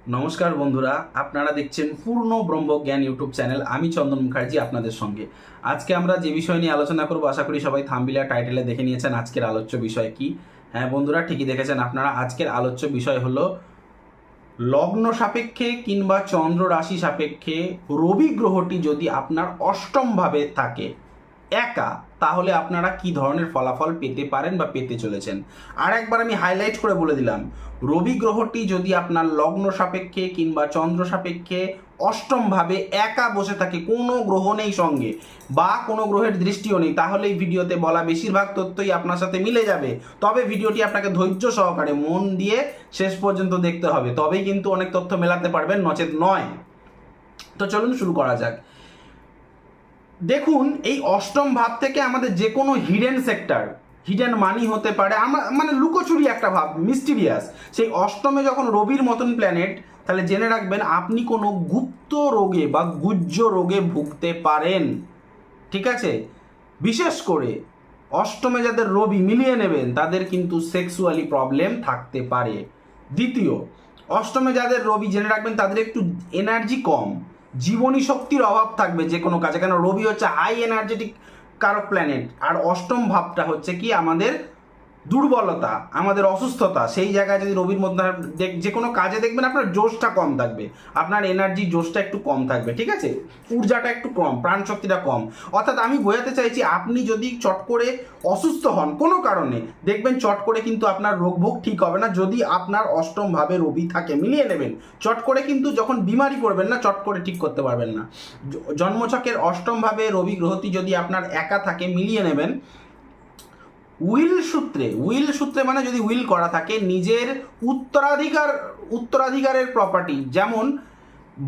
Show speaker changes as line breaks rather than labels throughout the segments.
নমস্কার বন্ধুরা, আপনারা দেখছেন পূর্ণ ব্রহ্মজ্ঞান ইউটিউব চ্যানেল। আমি চন্দন মুখার্জি আপনাদের সঙ্গে। আজকে আমরা যে বিষয় নিয়ে আলোচনা করব, আশা করি সবাই থাম্বনেল আর টাইটেলে দেখে নিয়েছেন আজকের আলোচ্য বিষয় কি। হ্যাঁ বন্ধুরা, ঠিকই দেখেছেন আপনারা। আজকের আলোচ্য বিষয় হলো লগ্ন সাপেক্ষে কিংবা চন্দ্র রাশি সাপেক্ষে রবি গ্রহটি যদি আপনার অষ্টম ভাবে থাকে একা, তাহলে আপনারা কি ধরনের ফলাফল পেতে পারেন বা পেতে চলেছেন। আর একবার আমি হাইলাইট করে বলে দিলাম, রবি গ্রহটি যদি আপনার লগ্ন সাপেক্ষে কিংবা চন্দ্র সাপেক্ষে অষ্টম ভাবে একা বসে থাকে, কোনো গ্রহ নেই সঙ্গে বা কোনো গ্রহের দৃষ্টিও নেই, তাহলে এই ভিডিওতে বলা বেশিরভাগ তথ্যই আপনার সাথে মিলে যাবে। তবে ভিডিওটি আপনাকে ধৈর্য সহকারে মন দিয়ে শেষ পর্যন্ত দেখতে হবে, তবেই কিন্তু অনেক তথ্য মেলাতে পারবেন, নচেত নয়। তো চলুন শুরু করা যাক। দেখুন, এই অষ্টম ভাব থেকে আমাদের যে কোনো হিডেন সেক্টর, হিডেন মানি হতে পারে, মানে লুকোচুরি একটা ভাব, মিস্টিরিয়াস, সেই অষ্টমে যখন রবির মতন প্ল্যানেট, তাহলে জেনে রাখবেন আপনি কোনো গুপ্ত রোগে বা গুহ্য রোগে ভুগতে পারেন। ঠিক আছে? বিশেষ করে অষ্টমে যাদের রবি মিলিয়ে নেবেন তাদের কিন্তু সেক্সুয়ালি প্রবলেম থাকতে পারে। দ্বিতীয়, অষ্টমে যাদের রবি জেনে রাখবেন তাদের একটু এনার্জি কম, জীবনী শক্তির অভাব থাকবে যে কোনো কাজে, কেন রবি হচ্ছে হাই এনার্জেটিক কারক প্ল্যানেট, আর অষ্টম ভাবটা হচ্ছে কি আমাদের দুর্বলতা, আমাদের অসুস্থতা। সেই জায়গায় যদি রবির মধ্যে যে কোনো কাজে দেখবেন আপনার জোশটা কম থাকবে, আপনার এনার্জি জোশটা একটু কম থাকবে। ঠিক আছে? ঊর্জাটা একটু কম, প্রাণ শক্তিটা কম। অর্থাৎ আমি বোঝাতে চাইছি, আপনি যদি চট করে অসুস্থ হন কোনো কারণে, দেখবেন চট করে কিন্তু আপনার রোগভোগ ঠিক হবে না। যদি আপনার অষ্টম ভাবে রবি থাকে, মিলিয়ে নেবেন, চট করে কিন্তু যখন বিমারি পড়বেন না, চট করে ঠিক করতে পারবেন না। জন্মছকের অষ্টম ভাবে রবি গ্রহটি যদি আপনার একা থাকে, মিলিয়ে নেবেন। উইল সূত্রে মানে যদি উইল করা থাকে, নিজের উত্তরাধিকারের প্রপার্টি, যেমন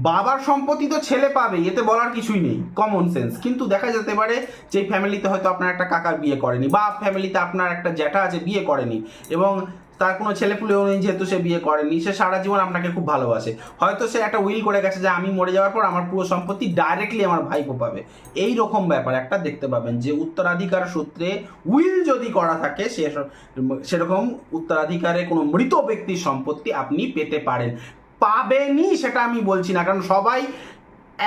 বাবার সম্পত্তি তো ছেলে পাবে, এতে বলার কিছুই নেই, কমন সেন্স। কিন্তু দেখা যেতে পারে যে ফ্যামিলিতে হয়তো আপনার একটা কাকার বিয়ে করেনি, বা ফ্যামিলিতে আপনার একটা জ্যাঠা আছে বিয়ে করেনি, এবং তার কোনো ছেলেপুলেও নেই, যেহেতু সে বিয়ে করেনি, সে সারা জীবন আপনাকে খুব ভালোবাসে। হয়তো সে একটা উইল করে গেছে যে আমি মরে যাওয়ার পর আমার পুরো সম্পত্তি ডাইরেক্টলি আমার ভাইপো পাবে। এই রকম ব্যাপার একটা দেখতে পাবেন, যে উত্তরাধিকার সূত্রে উইল যদি করা থাকে, সেরকম উত্তরাধিকারে কোনো মৃত ব্যক্তির সম্পত্তি আপনি পেতে পারেন। পাবেনই সেটা আমি বলছি না, কারণ সবাই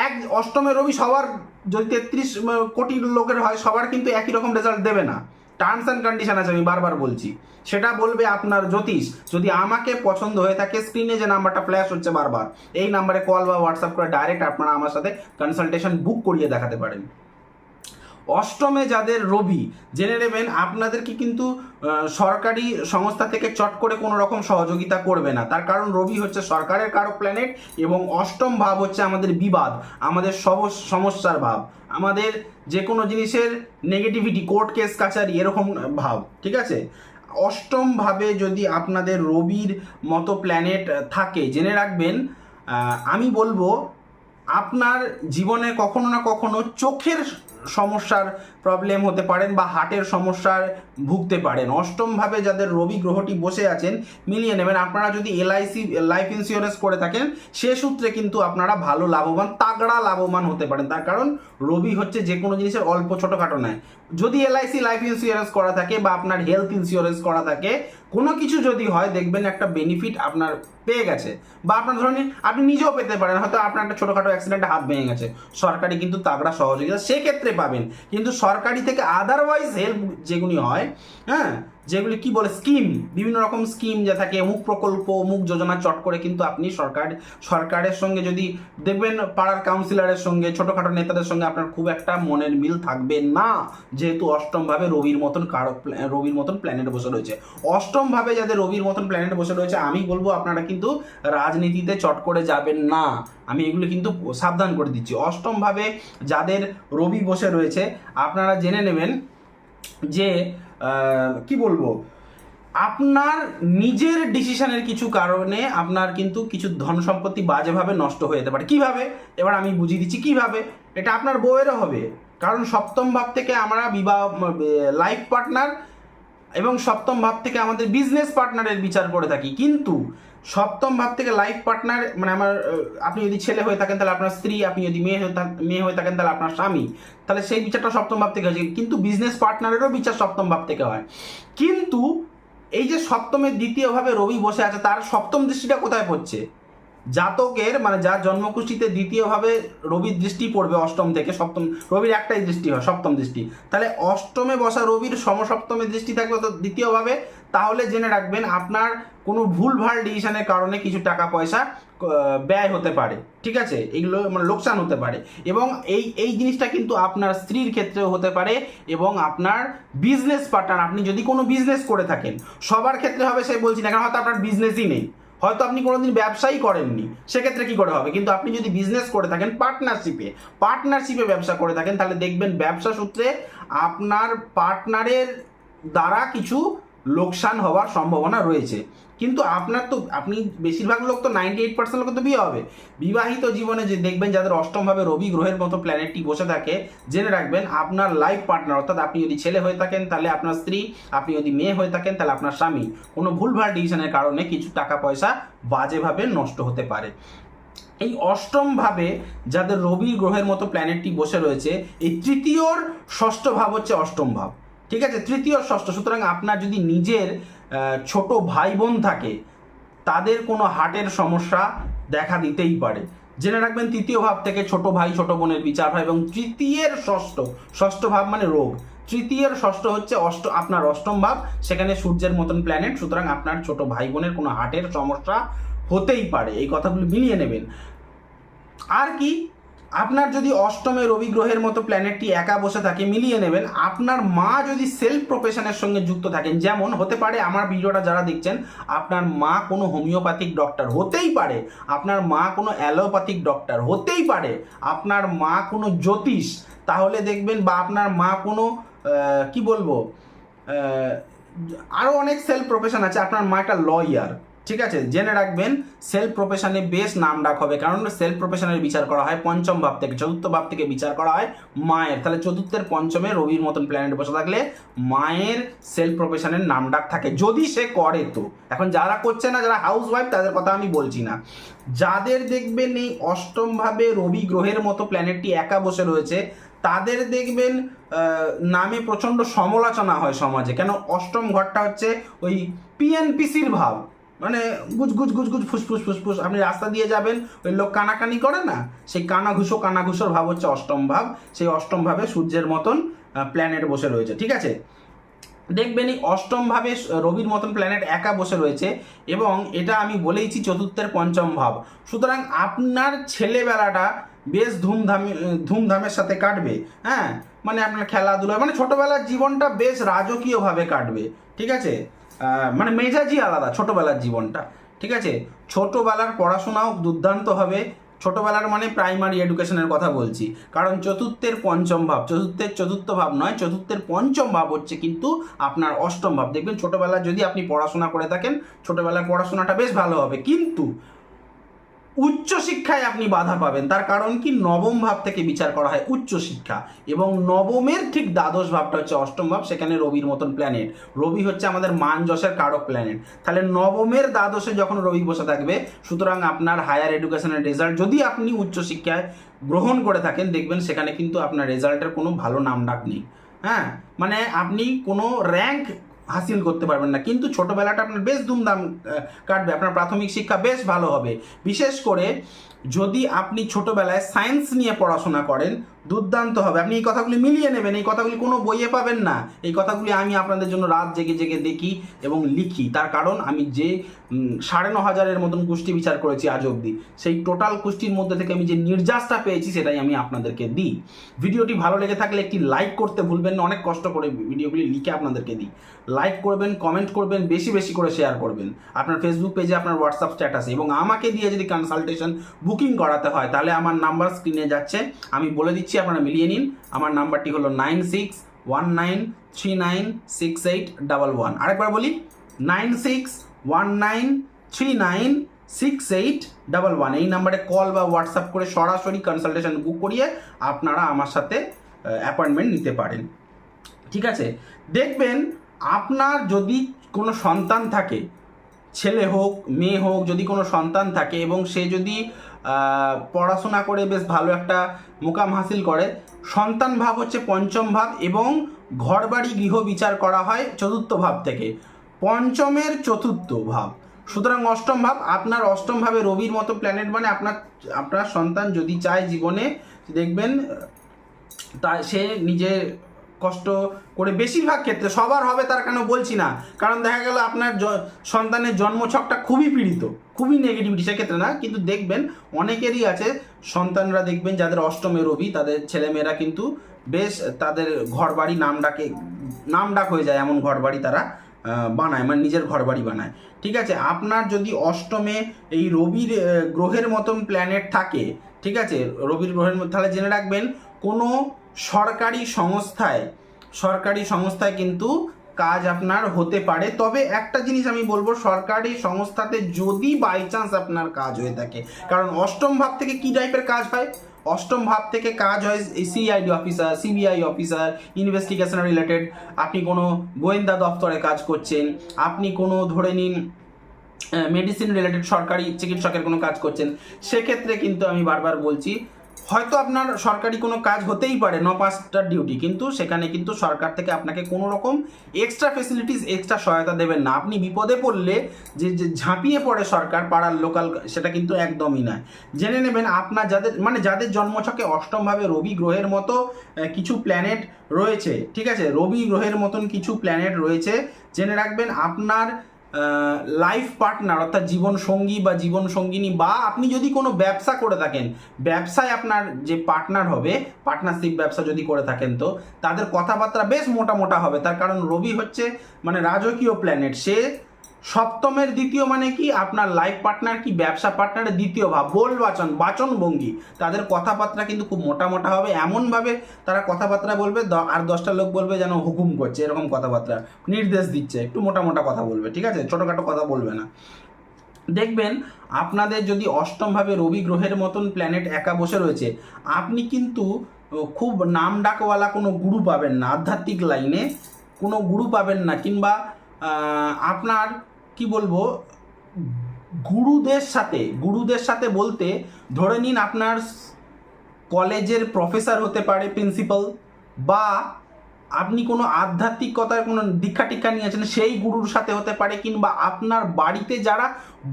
এক অষ্টমে রবি সবার, যদি 33 কোটি লোকের হয়, সবার কিন্তু একই রকম রেজাল্ট দেবে না। টার্মস অ্যান্ড কন্ডিশন আছে, আমি বারবার বলছি, সেটা বলবে আপনার জ্যোতিষ। যদি আমাকে পছন্দ হয়ে থাকে, স্ক্রিনে যে নাম্বারটা ফ্ল্যাশ হচ্ছে বারবার, এই নাম্বারে কল বা হোয়াটসঅ্যাপ করে ডাইরেক্ট আপনারা আমার সাথে কনসালটেশন বুক করিয়ে দেখাতে পারেন। অষ্টমে যাদের রবি, জেনে নেবেন আপনাদেরকে কিন্তু সরকারি সংস্থা থেকে চট করে কোনো রকম সহযোগিতা করবে না। তার কারণ রবি হচ্ছে সরকারের কারক প্ল্যানেট, এবং অষ্টম ভাব হচ্ছে আমাদের বিবাদ, আমাদের সমস্যার ভাব, আমাদের যে কোনো জিনিসের নেগেটিভিটি, কোর্ট কেস কাছারি, এরকম ভাব। ঠিক আছে? অষ্টম ভাবে যদি আপনাদের রবির মতো প্ল্যানেট থাকে, জেনে রাখবেন আমি বলবো আপনার জীবনে কখনো না কখনো চোখের সমস্যার প্রবলেম হতে পারেন, বা হার্টের সমস্যার ভুগতে পারেন। অষ্টমভাবে যাদের রবি গ্রহটি বসে আছেন, মিলিয়ে নেবেন। আপনারা যদি এলআইসি লাইফ ইন্স্যুরেন্স করে থাকেন, সে সূত্রে কিন্তু আপনারা ভালো লাভবান, তাগড়া লাভবান হতে পারেন। তার কারণ রবি হচ্ছে যে কোনো জিনিসের অল্প ছোটোখাটো নয়। যদি এলআইসি লাইফ ইন্স্যুরেন্স করা থাকে, বা আপনার হেলথ ইন্স্যুরেন্স করা থাকে, কোনো কিছু যদি হয়, দেখবেন একটা বেনিফিট আপনার পেয়ে গেছে, বা আপনার ধরুন আপনি নিজেও পেতে পারেন, হয়তো আপনার একটা ছোটোখাটো অ্যাক্সিডেন্টে হাত ভেঙে গেছে, সরকারি কিন্তু তাগড়া সহযোগিতা সেক্ষেত্রে পাবেন। কিন্তু সরকারি থেকে আদারওয়াইজ হেল্প যেগুলি হয়, হ্যাঁ, যেগুলি কি বলে স্কিম, বিভিন্ন রকম স্কিম যে থাকে, অমুক প্রকল্প, অমুক যোজনা, চট করে কিন্তু আপনি সরকারের সঙ্গে যদি দেখবেন, পাড়ার কাউন্সিলরের সঙ্গে, ছোটোখাটো নেতাদের সঙ্গে আপনার খুব একটা মনের মিল থাকবে না, যেহেতু অষ্টমভাবে রবির মতন প্ল্যানেট বসে রয়েছে। অষ্টমভাবে যাদের রবির মতন প্ল্যানেট বসে রয়েছে, আমি বলবো আপনারা কিন্তু রাজনীতিতে চট করে যাবেন না, আমি এগুলো কিন্তু সাবধান করে দিচ্ছি। অষ্টমভাবে যাদের রবি বসে রয়েছে, আপনারা জেনে নেবেন যে কি বলবো, আপনার নিজের ডিসিশনের কিছু কারণে আপনার কিন্তু কিছু ধন সম্পত্তি বাজেভাবে নষ্ট হয়ে যেতে পারে। কিভাবে? এবার আমি বুঝিয়ে দিচ্ছি কিভাবে। এটা আপনার বউয়েরও হবে, কারণ সপ্তম ভাব থেকে আমরা বিবাহ, লাইফ পার্টনার, এবং সপ্তম ভাব থেকে আমাদের বিজনেস পার্টনারের বিচার করে থাকি। কিন্তু সপ্তম ভাব থেকে লাইফ পার্টনার মানে আপনি যদি ছেলে হয়ে থাকেন তাহলে আপনার স্ত্রী, আপনি যদি মেয়ে হয়ে থাকেন তাহলে আপনার স্বামী, তাহলে সেই বিচারটা সপ্তম ভাব থেকে হয়েছে। কিন্তু বিজনেস পার্টনারেরও বিচার সপ্তম ভাব থেকে হয়। কিন্তু এই যে সপ্তমের দ্বিতীয়ভাবে রবি বসে আছে, তার সপ্তম দৃষ্টিটা কোথায় পড়ছে? জাতকের মানে যার জন্মকুষ্ঠিতে দ্বিতীয়ভাবে রবির দৃষ্টি পড়বে অষ্টম থেকে সপ্তম, রবির একটাই দৃষ্টি হয় সপ্তম দৃষ্টি, তাহলে অষ্টমে বসা রবির সমসপ্তমে দৃষ্টি থাকবে তো দ্বিতীয়ভাবে, তাহলে জেনে রাখবেন আপনার কোনো ভুলভাল ডিসিশনের কারণে কিছু টাকা পয়সা ব্যয় হতে পারে, ঠিক আছে, এগুলো মানে লোকসান হতে পারে। এবং এই জিনিসটা কিন্তু আপনার স্ত্রীর ক্ষেত্রেও হতে পারে, এবং আপনার বিজনেস পার্টনার, আপনি যদি কোনো বিজনেস করে থাকেন, সবার ক্ষেত্রে হবে সে বলছি না, কারণ হয়তো আপনার বিজনেসই নেই, হয়তো আপনি কোনোদিন ব্যবসাই করেননি, সেক্ষেত্রে কি করে হবে, কিন্তু আপনি যদি বিজনেস করে থাকেন পার্টনারশিপে ব্যবসা করে থাকেন, তাহলে দেখবেন ব্যবসা সূত্রে আপনার পার্টনারের দ্বারা কিছু লোকসান হওয়ার সম্ভাবনা রয়েছে। কিন্তু আপনার তো আপনি বেশিরভাগ লোক তো 98% লোক তো বিয়ে হবে। বিবাহিত জীবনে যে দেখবেন যাদের অষ্টমভাবে রবি গ্রহের মতো প্ল্যানেটটি বসে থাকে, জেনে রাখবেন আপনার লাইফ পার্টনার, অর্থাৎ আপনি যদি ছেলে হয়ে থাকেন তাহলে আপনার স্ত্রী, আপনি যদি মেয়ে হয়ে থাকেন তাহলে আপনার স্বামী, কোনো ভুলভাল ডিসিশনের কারণে কিছু টাকা পয়সা বাজেভাবে নষ্ট হতে পারে। এই অষ্টমভাবে যাদের রবি গ্রহের মতো প্ল্যানেটটি বসে রয়েছে, এই তৃতীয়র ষষ্ঠ ভাব হচ্ছে অষ্টম ভাব, ঠিক আছে, তৃতীয় ষষ্ঠ। সুতরাং আপনার যদি নিজের ছোট ভাই বোন থাকে, তাদের কোনো হার্টের সমস্যা দেখা দিতেই পারে। জেনে রাখবেন তৃতীয় ভাব থেকে ছোট ভাই ছোট বোনের বিচার হয়, এবং তৃতীয়ের ষষ্ঠ ভাব মানে রোগ, তৃতীয়ের ষষ্ঠ হচ্ছে আপনার অষ্টম ভাব, সেখানে সূর্যের মতন প্ল্যানেট, সুতরাং আপনার ছোট ভাই বোনের কোনো হার্টের সমস্যা হতেই পারে, এই কথাগুলো মিলিয়ে নেবেন। আর কি, আপনার যদি অষ্টমে রবি গ্রহের মতো প্ল্যানেটটি একা বসে থাকে, মিলিয়ে নেবেন। আপনার মা যদি সেলফ প্রফেশনের সঙ্গে যুক্ত থাকেন, যেমন হতে পারে আমার ভিডিওটা যারা দেখছেন, আপনার মা কোনো হোমিওপ্যাথিক ডক্টর হতেই পারে, আপনার মা কোনো অ্যালোপ্যাথিক ডক্টর হতেই পারে, আপনার মা কোনো জ্যোতিষ, তাহলে দেখবেন, বা আপনার মা কোনো কি বলবো, আরও অনেক সেলফ প্রফেশন আছে, আপনার মা একটা লয়ার, ঠিক আছে, জেনে রাখবেন সেলফ প্রফেশনে বেশ নাম ডাক হবে, কারণ সেলফ প্রফেশনের বিচার করা হয় পঞ্চম ভাব থেকে, চতুর্থ ভাব থেকে বিচার করা হয় মায়ের, তাহলে চতুর্থের পঞ্চমে রবির মতন প্ল্যানেট বসে থাকলে মায়ের সেলফ প্রফেশনের নাম ডাক থাকে, যদি সে করে। তো এখন যারা করছে না, যারা হাউস ওয়াইফ, তাদের কথা আমি বলছি না, যাদের দেখবেন এই অষ্টম ভাবে রবি গ্রহের মতো প্ল্যানেটটি একা বসে রয়েছে, তাদের দেখবেন নামে প্রচণ্ড সমালোচনা হয় সমাজে, কেন অষ্টম ঘরটা হচ্ছে ওই পিএনপিসির ভাব, মানে গুজ গুজ গুজ গুজ ফুসফুস ফুসফুস, আপনি রাস্তা দিয়ে যাবেন, ওই লোক কানাকানি করে না, সেই কানাঘুষোর ভাব হচ্ছে অষ্টম ভাব, সেই অষ্টম ভাবে সূর্যের মতন প্ল্যানেট বসে রয়েছে, ঠিক আছে। দেখবেন এই অষ্টম ভাবে রবির মতন প্ল্যানেট একা বসে রয়েছে, এবং এটা আমি বলেইছি চতুর্থের পঞ্চম ভাব, সুতরাং আপনার ছেলেবেলাটা বেশ ধুমধামের সাথে কাটবে, হ্যাঁ, মানে আপনার খেলাধুলা, মানে ছোটবেলার জীবনটা বেশ রাজকীয়ভাবে কাটবে, ঠিক আছে, মানে মেজাজি আলাদা ছোটবেলার জীবনটা, ঠিক আছে। ছোটবেলার পড়াশোনাও দুর্দান্ত হবে, ছোটবেলার মানে প্রাইমারি এডুকেশনের কথা বলছি, কারণ চতুর্থের পঞ্চম ভাব, চতুর্থের চতুর্থ ভাব নয়, চতুর্থের পঞ্চম ভাব হচ্ছে কিন্তু আপনার অষ্টম ভাব। দেখবেন ছোটবেলা যদি আপনি পড়াশোনা করে থাকেন, ছোটবেলার পড়াশোনাটা বেশ ভালো হবে, কিন্তু উচ্চশিক্ষায় আপনি বাধা পাবেন, তার কারণ কি, নবম ভাব থেকে বিচার করা হয় উচ্চশিক্ষা, এবং নবমের ঠিক দ্বাদশ ভাবটা হচ্ছে অষ্টম ভাব, সেখানে রবির মতন প্ল্যানেট, রবি হচ্ছে আমাদের মান যশের কারক প্ল্যানেট, তাহলে নবমের দ্বাদশে যখন রবি বসে থাকবে, সুতরাং আপনার হায়ার এডুকেশনের রেজাল্ট যদি আপনি উচ্চশিক্ষায় গ্রহণ করে থাকেন, দেখবেন সেখানে কিন্তু আপনার রেজাল্টের কোনো ভালো নামডাক নেই, হ্যাঁ, মানে আপনি কোনো র্যাঙ্ক হাসিল করতে পারবেন না, কিন্তু ছোটবেলাটা আপনার বেশ ধুমধাম কাটবে, আপনার প্রাথমিক শিক্ষা বেশ ভালো হবে, বিশেষ করে যদি আপনি ছোটবেলায় সায়েন্স নিয়ে পড়াশোনা করেন, দুর্দান্ত হবে। আপনি এই কথাগুলি মিলিয়ে নেবেন, এই কথাগুলি কোনো বইয়ে পাবেন না, এই কথাগুলি আমি আপনাদের জন্য রাত জেগে জেগে দেখি এবং লিখি, তার কারণ আমি যে 9,500 মতন কুষ্টি বিচার করেছি আজ অবধি, সেই টোটাল কুষ্টির মধ্যে থেকে আমি যে নির্যাসটা পেয়েছি সেটাই আমি আপনাদেরকে দিই। ভিডিওটি ভালো লেগে থাকলে একটি লাইক করতে ভুলবেন না, অনেক কষ্ট করে ভিডিওগুলি লিখে আপনাদেরকে দিই, লাইক করবেন, কমেন্ট করবেন, বেশি বেশি করে শেয়ার করবেন আপনার ফেসবুক পেজে, আপনার হোয়াটসঅ্যাপ স্ট্যাটাসে, এবং আমাকে দিয়ে যদি কনসালটেশন বুকিং করাতে হয়, তাহলে আমার নাম্বার স্ক্রিনে যাচ্ছে, আমি বলে দিচ্ছি, আপনারা মিলিয়ে নিন। আমার নাম্বারটি হলো 9619396811। আরেকবার বলি, 9619396811। এই নাম্বারে কল বা হোয়াটসঅ্যাপ করে সরাসরি কনসালটেশন বুক করিয়ে আপনারা আমার সাথে অ্যাপয়েন্টমেন্ট নিতে পারেন, ঠিক আছে। দেখবেন আপনার যদি কোনো সন্তান থাকে, ছেলে হোক মেয়ে হোক, যদি কোনো সন্তান থাকে এবং সে যদি পড়াশোনা করে বেশ ভালো একটা মুকাম হাসিল করে, সন্তান ভাব হচ্ছে পঞ্চম ভাব, এবং ঘরবাড়ি গৃহ বিচার করা হয় চতুর্থ ভাব থেকে, পঞ্চমের চতুর্থ ভাব, সুতরাং অষ্টম ভাব, আপনার অষ্টম ভাবে রবির মতো প্ল্যানেট মানে আপনার সন্তান যদি চায় জীবনে, দেখবেন তা সে নিজে কষ্ট করে, বেশিরভাগ ক্ষেত্রে, সবার হবে তার কেন বলছি না, কারণ দেখা গেল আপনার সন্তানের জন্মছকটা খুবই পীড়িত, খুবই নেগেটিভিটি, সেক্ষেত্রে না, কিন্তু দেখবেন অনেকেরই আছে সন্তানরা, দেখবেন যাদের অষ্টমে রবি তাদের ছেলেমেয়েরা কিন্তু বেশ তাদের ঘর বাড়ি নামডাক হয়ে যায়, এমন ঘর বাড়ি তারা বানায়, মানে নিজের ঘর বাড়ি বানায়। ঠিক আছে, আপনার যদি অষ্টমে এই রবির গ্রহের মতন প্ল্যানেট থাকে, ঠিক আছে, রবির গ্রহের মধ্যে, তাহলে জেনে রাখবেন কোনো সরকারি সংস্থায় কিন্তু কাজ আপনার হতে পারে। তবে একটা জিনিস আমি বলবো, সরকারি সংস্থাতে যদি বাই চান্স আপনার কাজ হয়ে থাকে, কারণ অষ্টম ভাব থেকে কি টাইপের কাজ হয়, অষ্টম ভাব থেকে কাজ হয় CID officer, CBI officer, investigation related, আপনি কোনো গোয়েন্দা দপ্তরে কাজ করছেন, আপনি কোনো ধরে নিন মেডিসিন রিলেটেড সরকারি চিকিৎসকের কোনো কাজ করছেন, সেক্ষেত্রে কিন্তু আমি বারবার বলছি, হয়তো আপনার সরকারি কোনো কাজ হতেই পারে 9-5টার ডিউটি, কিন্তু সেখানে কিন্তু সরকার থেকে আপনাকে কোনো রকম এক্সট্রা ফেসিলিটিস, এক্সট্রা সহায়তা দেবেন না। আপনি বিপদে পড়লে যে ঝাঁপিয়ে পড়ে সরকার, পাড়ার লোকাল, সেটা কিন্তু একদমই নয়। জেনে নেবেন আপনার যাদের জন্মছকে অষ্টমভাবে রবি গ্রহের মতো কিছু প্ল্যানেট রয়েছে, ঠিক আছে, রবি গ্রহের মতন কিছু প্ল্যানেট রয়েছে, জেনে রাখবেন আপনার লাইফ পার্টনার, অর্থাৎ জীবন সঙ্গী বা জীবন সঙ্গিনী, বা আপনি যদি কোনো ব্যবসা করে থাকেন, ব্যবসায় আপনার যে পার্টনার হবে, পার্টনারশিপ ব্যবসা যদি করে থাকেন, তো তাদের কথাবার্তা বেশ মোটা হবে। তার কারণ রবি হচ্ছে মানে রাজকীয় প্ল্যানেট, সে সপ্তমের দ্বিতীয়, মানে কি আপনার লাইফ পার্টনার কি ব্যবসা পার্টনারের দ্বিতীয় ভাব, বাচনভঙ্গি, তাদের কথাবার্তা কিন্তু খুব মোটা হবে, এমনভাবে তারা কথাবার্তা বলবে আর 10টা লোক বলবে যেন হুকুম করছে, এরকম কথাবার্তা, নির্দেশ দিচ্ছে, একটু মোটা কথা বলবে, ঠিক আছে, ছোটোখাটো কথা বলবে না। দেখবেন আপনাদের যদি অষ্টমভাবে রবি গ্রহের মতন প্ল্যানেট একা বসে রয়েছে, আপনি কিন্তু খুব নাম ডাকওয়ালা কোনো গুরু পাবেন না, আধ্যাত্মিক লাইনে কোনো গুরু পাবেন না, কিংবা আপনার কি বলবো, গুরুদের সাথে বলতে ধরে নিন আপনার কলেজের প্রফেসর হতে পারে, প্রিন্সিপাল, বা আপনি কোনো আধ্যাত্মিকতার কোনো দীক্ষা টিক্ষা নিয়েছেন সেই গুরুর সাথে হতে পারে, কিংবা আপনার বাড়িতে যারা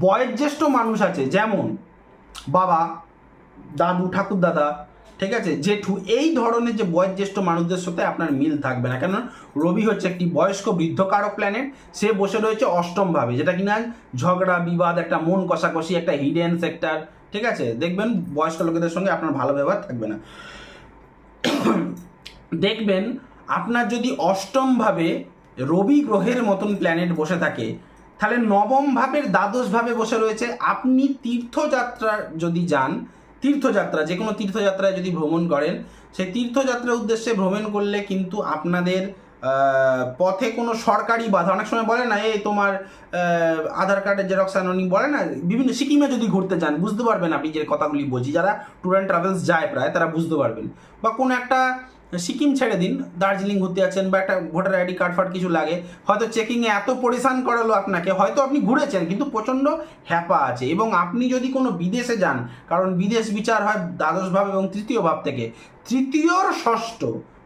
বয়োজ্যেষ্ঠ মানুষ আছে, যেমন বাবা, দাদু, ঠাকুরদাদা, ঠিক আছে, জেঠু, এই ধরনের যে বয়োজ্যেষ্ঠ মানুষদের সাথে আপনার মিল থাকবে না, কেন রবি হচ্ছে একটি বয়স্ক বৃদ্ধকারক প্ল্যানেট, সে বসে রয়েছে অষ্টম ভাবে, যেটা কিনা ঝগড়া বিবাদ, একটা মন কষাকষি, একটা হিডেন সেক্টর, ঠিক আছে, দেখবেন বয়স্ক লোকেদের সঙ্গে আপনার ভালো ব্যবহার থাকবে না। দেখবেন আপনার যদি অষ্টম ভাবে রবি গ্রহের মতন প্ল্যানেট বসে থাকে, তাহলে নবম ভাবের দ্বাদশ ভাবে বসে রয়েছে, আপনি তীর্থযাত্রা যদি যান, যে কোনো তীর্থযাত্রায় যদি ভ্রমণ করেন, সেই তীর্থযাত্রার উদ্দেশ্যে ভ্রমণ করলে কিন্তু আপনাদের পথে কোনো সরকারি বাধা, অনেক সময় বলে না, এই তোমার আধার কার্ডের জেরক্স আনি, বলে না, বিভিন্ন সিকিমে যদি ঘুরতে যান, বুঝতে পারবেন আপনি যে কথাগুলি বলছি, যারা ট্যুর অ্যান্ড ট্রাভেলস যায় প্রায়, তারা বুঝতে পারবেন, বা কোনো একটা সিকিম ছেড়ে দিন, দার্জিলিং ঘুরতে যাচ্ছেন, বা একটা ভোটার আইডি কার্ড ফার্ড কিছু লাগে, হয়তো চেকিংয়ে এত পরিশান করালো আপনাকে, হয়তো আপনি ঘুরেছেন কিন্তু প্রচণ্ড হ্যাপা আছে। এবং আপনি যদি কোনো বিদেশে যান, কারণ বিদেশ বিচার হয় দ্বাদশ ভাব এবং তৃতীয় ভাব থেকে, তৃতীয়র ষষ্ঠ,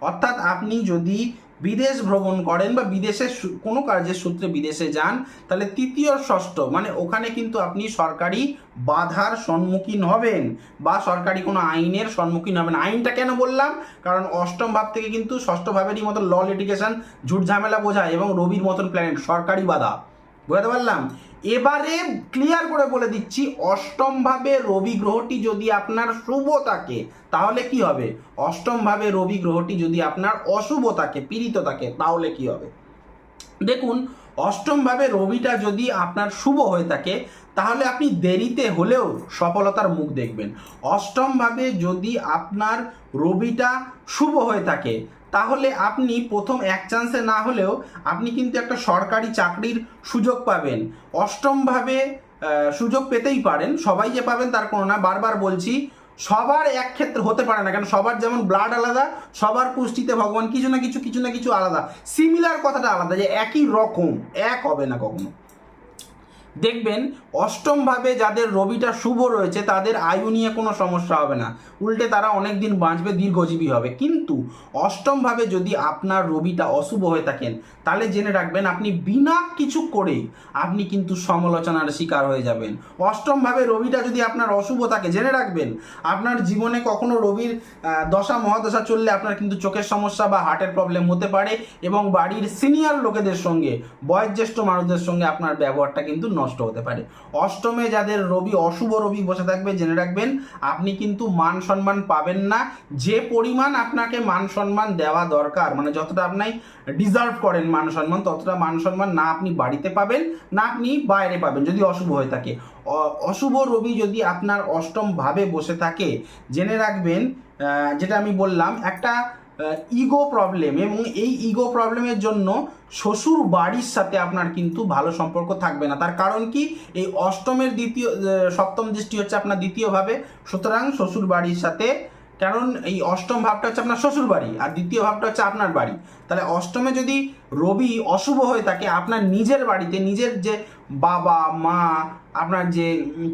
অর্থাৎ আপনি যদি বিদেশ ভ্রমণ করেন বা বিদেশে কোনো কাজের সূত্রে বিদেশে যান, তাহলে তৃতীয় ষষ্ঠ মানে ওখানে কিন্তু আপনি সরকারি বাধার সম্মুখীন হবেন, বা সরকারি কোনো আইনের সম্মুখীন হবেন। আইনটা কেন বললাম, কারণ অষ্টম ভাব থেকে কিন্তু ষষ্ঠ ভাবেরই মতো ল লিটিগেশন, ঝুট ঝামেলা বোঝায়, এবং রবির মতন প্ল্যানেট, সরকারি বাধা, বুঝতে পারলাম। এবারে ক্লিয়ার করে বলে দিচ্ছি, অষ্টম ভাবে রবি গ্রহটি যদি আপনার শুভ থাকে, তাহলে কি হবে, অষ্টম ভাবে রবি গ্রহটি যদি আপনার অশুভ থাকে, পীড়িত থাকে, তাহলে কি হবে। দেখুন, অষ্টম ভাবে রবিটা যদি আপনার শুভ হয়ে থাকে, তাহলে আপনি দেরিতে হলেও সফলতার মুখ দেখবেন। অষ্টম ভাবে যদি আপনার রবিটা শুভ হয়ে থাকে, তাহলে আপনি প্রথম এক চান্সে না হলেও আপনি কিন্তু একটা সরকারি চাকরির সুযোগ পাবেন। অষ্টমভাবে সুযোগ পেতেই পারেন, সবাই যে পাবেন তার কোনো না, বারবার বলছি, সবার এক ক্ষেত্রে হতে পারে না, কারণ সবার যেমন ব্লাড আলাদা, সবার পুষ্টিতে ভগবান কিছু না কিছু আলাদা, সিমিলার কথাটা আলাদা, যে একই রকম এক হবে না কখনো। দেখবেন অষ্টমভাবে যাদের রবিটা শুভ রয়েছে তাদের আয়ু নিয়ে কোনো সমস্যা হবে না, উল্টে তারা অনেক দিন বাঁচবে, দীর্ঘজীবী হবে। কিন্তু অষ্টমভাবে যদি আপনার রবিটা অশুভ হয়ে থাকেন তাহলে জেনে রাখবেন আপনি বিনা কিছু করেই আপনি কিন্তু সমালোচনার শিকার হয়ে যাবেন। অষ্টমভাবে রবিটা যদি আপনার অশুভ থাকে জেনে রাখবেন আপনার জীবনে কখনো রবির দশা মহাদশা চললে আপনার কিন্তু চোখের সমস্যা বা হার্টের প্রবলেম হতে পারে, এবং বাড়ির সিনিয়র লোকেদের সঙ্গে, বয়োজ্যেষ্ঠ মানুষদের সঙ্গে আপনার ব্যবহারটা কিন্তু নষ্ট হতে পারে। অষ্টমে যাদের রবি অশুভ রবি বসে থাকবে জেনে রাখবেন আপনি কিন্তু মান সম্মান পাবেন না। যে পরিমাণ আপনাকে মান সম্মান দেওয়া দরকার, মানে যতটা আপনি ডিজার্ভ করেন মান সম্মান, ততটা মান সম্মান না আপনি বাড়িতে পাবেন না আপনি বাইরে পাবেন যদি অশুভ হয়ে থাকে। অশুভ রবি যদি আপনার অষ্টম ভাবে বসে থাকে জেনে রাখবেন যেটা আমি বললাম একটা ইগো প্রবলেম, এবং এই ইগো প্রবলেমের জন্য শ্বশুর বাড়ির সাথে আপনার কিন্তু ভালো সম্পর্ক থাকবে না। তার কারণ কি, এই অষ্টমের সপ্তম দৃষ্টি হচ্ছে আপনার দ্বিতীয়ভাবে, সুতরাং শ্বশুর বাড়ির সাথে, কারণ এই অষ্টম ভাবটা হচ্ছে আপনার শ্বশুর বাড়ি আর দ্বিতীয় ভাবটা হচ্ছে আপনার বাড়ি, তাহলে অষ্টমে যদি রবি অশুভ হয়ে থাকে আপনার নিজের বাড়িতে, নিজের যে বাবা মা, আপনার যে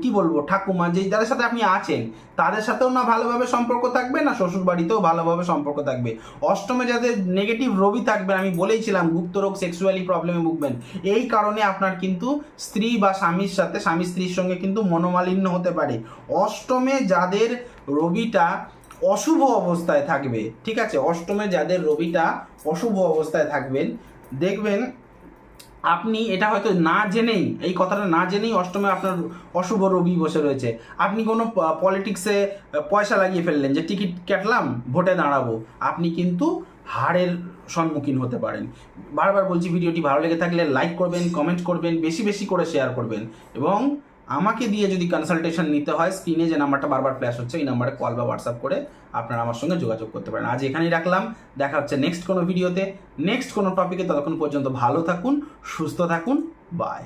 কি বলবো ঠাকুমা, যে যাদের সাথে আপনি আছেন তাদের সাথেও না ভালোভাবে সম্পর্ক থাকবে, না শ্বশুর বাড়িতেও ভালোভাবে সম্পর্ক থাকবে। অষ্টমে যাদের নেগেটিভ রবি থাকবে, আমি বলেইছিলাম গুপ্ত রোগ, সেক্সুয়ালি প্রবলেমে ভুগবেন। এই কারণে আপনার কিন্তু স্ত্রী বা স্বামীর সাথে, স্বামী স্ত্রীর সঙ্গে কিন্তু মনোমালিন্য হতে পারে। অষ্টমে যাদের রবিটা অশুভ অবস্থায় থাকবে, ঠিক আছে, অষ্টমে যাদের রবিটা অশুভ অবস্থায় থাকবেন দেখবেন আপনি এটা হয়তো না জেনেই, এই কথাটা না জেনেই অষ্টমে আপনার অশুভ রবি বসে রয়েছে, আপনি কোনো পলিটিক্সে পয়সা লাগিয়ে ফেললেন যে টিকিট কাটলাম ভোটে দাঁড়াবো, আপনি কিন্তু হারের সম্মুখীন হতে পারেন। বারবার বলছি, ভিডিওটি ভালো লেগে থাকলে লাইক করবেন, কমেন্ট করবেন, বেশি বেশি করে শেয়ার করবেন, এবং আমাকে দিয়ে যদি কনসালটেশন নিতে হয় স্ক্রিনে যে নাম্বারটা বারবার ফ্ল্যাশ হচ্ছে এই নাম্বারে কল বা হোয়াটসঅ্যাপ করে আপনারা আমার সঙ্গে যোগাযোগ করতে পারেন। আজ এখানেই রাখলাম, দেখা হচ্ছে নেক্সট কোনো ভিডিওতে, নেক্সট কোনো টপিকে। ততক্ষণ পর্যন্ত ভালো থাকুন, সুস্থ থাকুন, বাই।